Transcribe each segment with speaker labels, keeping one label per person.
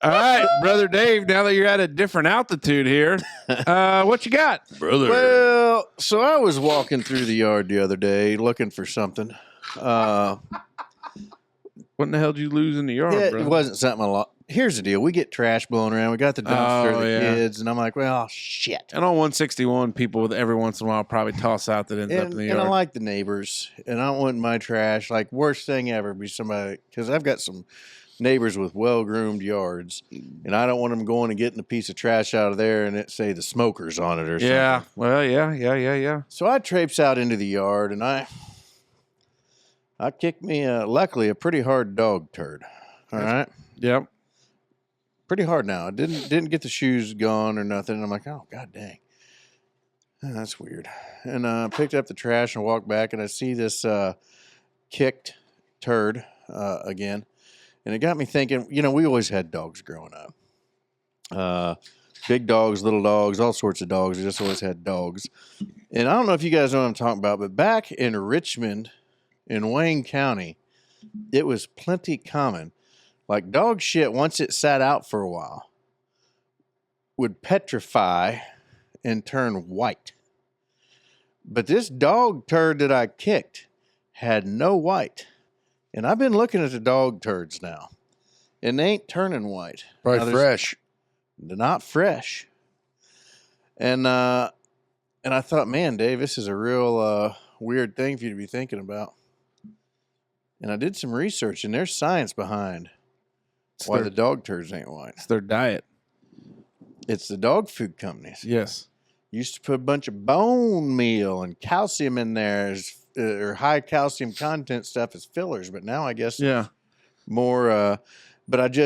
Speaker 1: All right, Brother Dave, now that you're at a different altitude here, what you got?
Speaker 2: Brother.
Speaker 3: Well, so I was walking through the yard the other day looking for something.
Speaker 1: What in the hell did you lose in the yard,
Speaker 3: It
Speaker 1: brother?
Speaker 3: wasn't something a lot. Here's the deal. We get trash blowing around. We got the dumpster,
Speaker 1: Oh,
Speaker 3: the
Speaker 1: yeah.
Speaker 3: kids, and I'm like, well, shit.
Speaker 1: And on 161, people every once in a while probably toss out that ends up in the yard.
Speaker 3: And I like the neighbors, and I don't want my trash. Like, worst thing ever be somebody, because I've got some neighbors with well-groomed yards, and I don't want them going and getting a piece of trash out of there and it say the smokers on it or something.
Speaker 1: Yeah, well, yeah.
Speaker 3: So I traipse out into the yard, and I kicked me, luckily, a pretty hard dog turd. All right?
Speaker 1: Yep.
Speaker 3: Pretty hard now. I didn't get the shoes gone or nothing. And I'm like, oh, god dang. Oh, that's weird. And I picked up the trash and walked back, and I see this kicked turd again. And it got me thinking, we always had dogs growing up. Big dogs, little dogs, all sorts of dogs. We just always had dogs. And I don't know if you guys know what I'm talking about, but back in Richmond, in Wayne County, it was plenty common. Like dog shit, once it sat out for a while, would petrify and turn white. But this dog turd that I kicked had no white. And I've been looking at the dog turds now, and they ain't turning white.
Speaker 2: Probably fresh.
Speaker 3: They're not fresh. And I thought, man, Dave, this is a real weird thing for you to be thinking about. And I did some research, and there's science behind why the dog turds ain't white.
Speaker 1: It's their diet.
Speaker 3: It's the dog food companies.
Speaker 1: Yes.
Speaker 3: Used to put a bunch of bone meal and calcium in there or high calcium content stuff as fillers, but now I guess more. But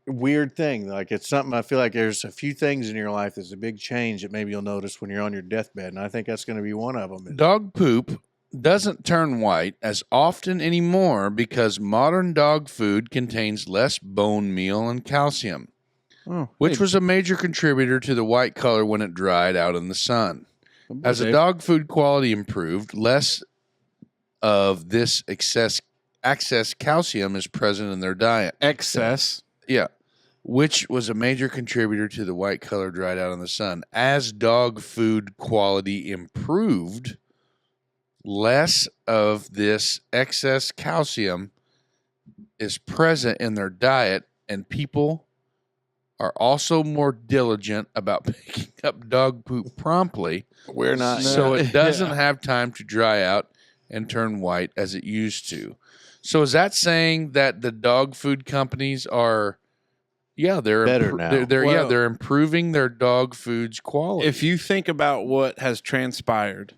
Speaker 3: weird thing. Like it's something I feel like there's a few things in your life that's a big change that maybe you'll notice when you're on your deathbed, and I think that's going to be one of them.
Speaker 2: Dog poop doesn't turn white as often anymore because modern dog food contains less bone meal and calcium, which was a major contributor to the white color when it dried out in the sun. As the dog food quality improved, less of this excess calcium is present in their diet.
Speaker 1: Excess.
Speaker 2: Yeah. Which was a major contributor to the white color dried out in the sun. As dog food quality improved, less of this excess calcium is present in their diet, and people are also more diligent about picking up dog poop promptly.
Speaker 3: We're not.
Speaker 2: So it doesn't have time to dry out and turn white as it used to. So is that saying that the dog food companies are, they're
Speaker 3: better now?
Speaker 2: They're improving their dog food's quality.
Speaker 1: If you think about what has transpired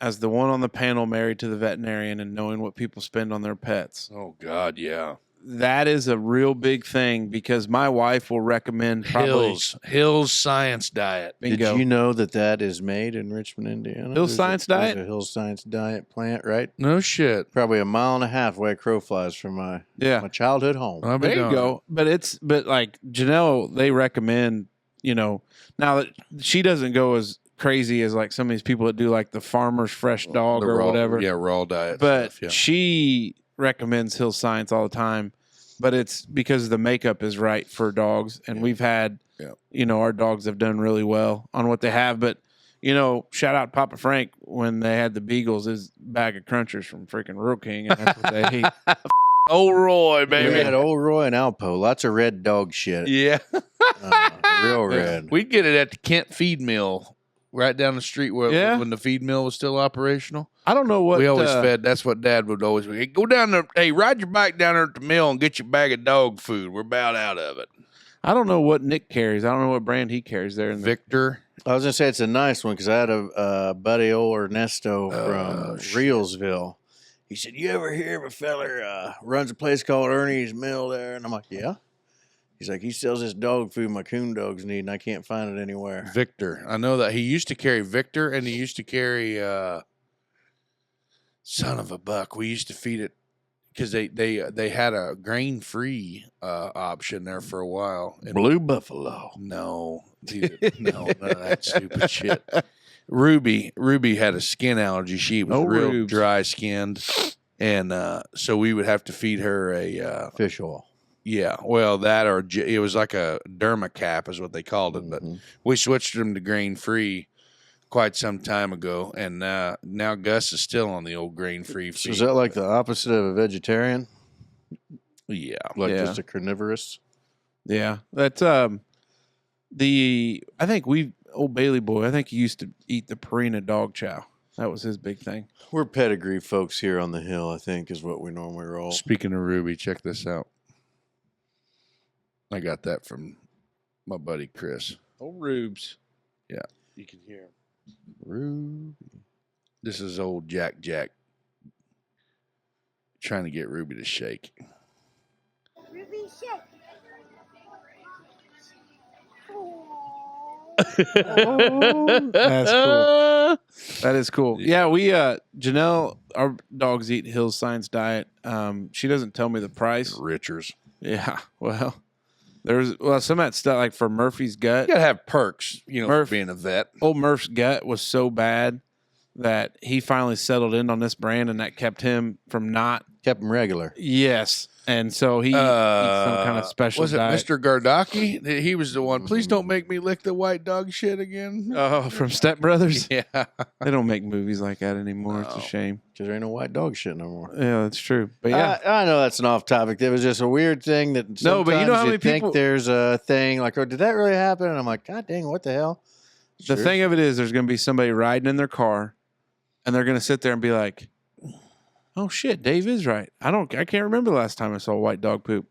Speaker 1: as the one on the panel married to the veterinarian and knowing what people spend on their pets,
Speaker 2: oh God, yeah.
Speaker 1: that is a real big thing because my wife will recommend probably
Speaker 2: Hill's Science Diet.
Speaker 1: Bingo.
Speaker 3: Did you know that is made in Richmond, Indiana?
Speaker 1: Hill's Science Diet?
Speaker 3: There's a Hill's Science Diet plant, right?
Speaker 2: No shit.
Speaker 3: Probably a mile and a half away crow flies from my childhood home.
Speaker 1: There you go. But like Janelle, they recommend, now that she doesn't go as crazy as like some of these people that do like the farmer's fresh dog or whatever.
Speaker 2: Yeah, raw diet.
Speaker 1: But
Speaker 2: stuff,
Speaker 1: she recommends Hill Science all the time, but it's because the makeup is right for dogs, and we've had, our dogs have done really well on what they have. But shout out Papa Frank when they had the Beagles, his bag of Crunchers from freaking Rural King, and that's what they ate.
Speaker 2: Old Roy, baby.
Speaker 3: We had Old Roy and Alpo, lots of red dog shit.
Speaker 2: Yeah,
Speaker 3: real red.
Speaker 2: We'd get it at the Kent Feed Mill, right down the street when the feed mill was still operational.
Speaker 1: I don't know what
Speaker 2: we always fed. That's what Dad would always say. Go down there. Hey, ride your bike down there at the mill and get your bag of dog food. We're about out of it.
Speaker 1: I don't know what Nick carries. I don't know what brand he carries there.
Speaker 2: Victor.
Speaker 3: I was gonna say it's a nice one because I had a buddy, old Ernesto from Reelsville. He said, "You ever hear of a feller runs a place called Ernie's Mill there?" And I'm like, "Yeah." He's like, he sells this dog food my coon dogs need, and I can't find it anywhere.
Speaker 2: Victor. I know that. He used to carry Victor, and he used to carry son of a buck. We used to feed it because they had a grain-free option there for a while. And
Speaker 3: Blue Buffalo.
Speaker 2: No, none of that stupid shit. Ruby had a skin allergy. She was real dry-skinned, and so we would have to feed her a
Speaker 3: fish oil.
Speaker 2: Yeah, well, that or it was like a derma cap is what they called it, but we switched them to grain free quite some time ago, and now Gus is still on the old grain free.
Speaker 3: So is that like the opposite of a vegetarian?
Speaker 2: Yeah,
Speaker 3: like just a carnivorous.
Speaker 1: Yeah, that's I think old Bailey boy. I think he used to eat the Purina dog chow. That was his big thing.
Speaker 3: We're pedigree folks here on the hill, I think, is what we normally roll.
Speaker 2: Speaking of Ruby, check this out. I got that from my buddy Chris.
Speaker 1: Old Rubes.
Speaker 2: Yeah.
Speaker 1: You can hear him.
Speaker 3: Ruby.
Speaker 2: This is old Jack trying to get Ruby to shake.
Speaker 4: Ruby, shake.
Speaker 1: That's cool. That is cool. Yeah, we Janelle, our dogs eat Hill Science diet. She doesn't tell me the price.
Speaker 2: Richers.
Speaker 1: Yeah. Well, some of that stuff like for Murphy's gut.
Speaker 2: You gotta have perks, for being a vet.
Speaker 1: Old Murph's gut was so bad that he finally settled in on this brand, and that kept him
Speaker 3: regular.
Speaker 1: Yes. And so he eats some kind of special diet.
Speaker 2: Was it Mr. Gardaki? He was the one. Please don't make me lick the white dog shit again.
Speaker 1: Oh, from Step Brothers?
Speaker 2: Yeah.
Speaker 1: They don't make movies like that anymore. It's a shame.
Speaker 3: Because there ain't no white dog shit no more.
Speaker 1: Yeah, that's true. But yeah.
Speaker 3: I know that's an off topic. It was just a weird thing that
Speaker 1: no, but you know how many people
Speaker 3: think there's a thing like, oh, did that really happen? And I'm like, God dang, what the hell?
Speaker 1: The thing of it is there's going to be somebody riding in their car and they're going to sit there and be like, oh shit, Dave is right. I can't remember the last time I saw white dog poop.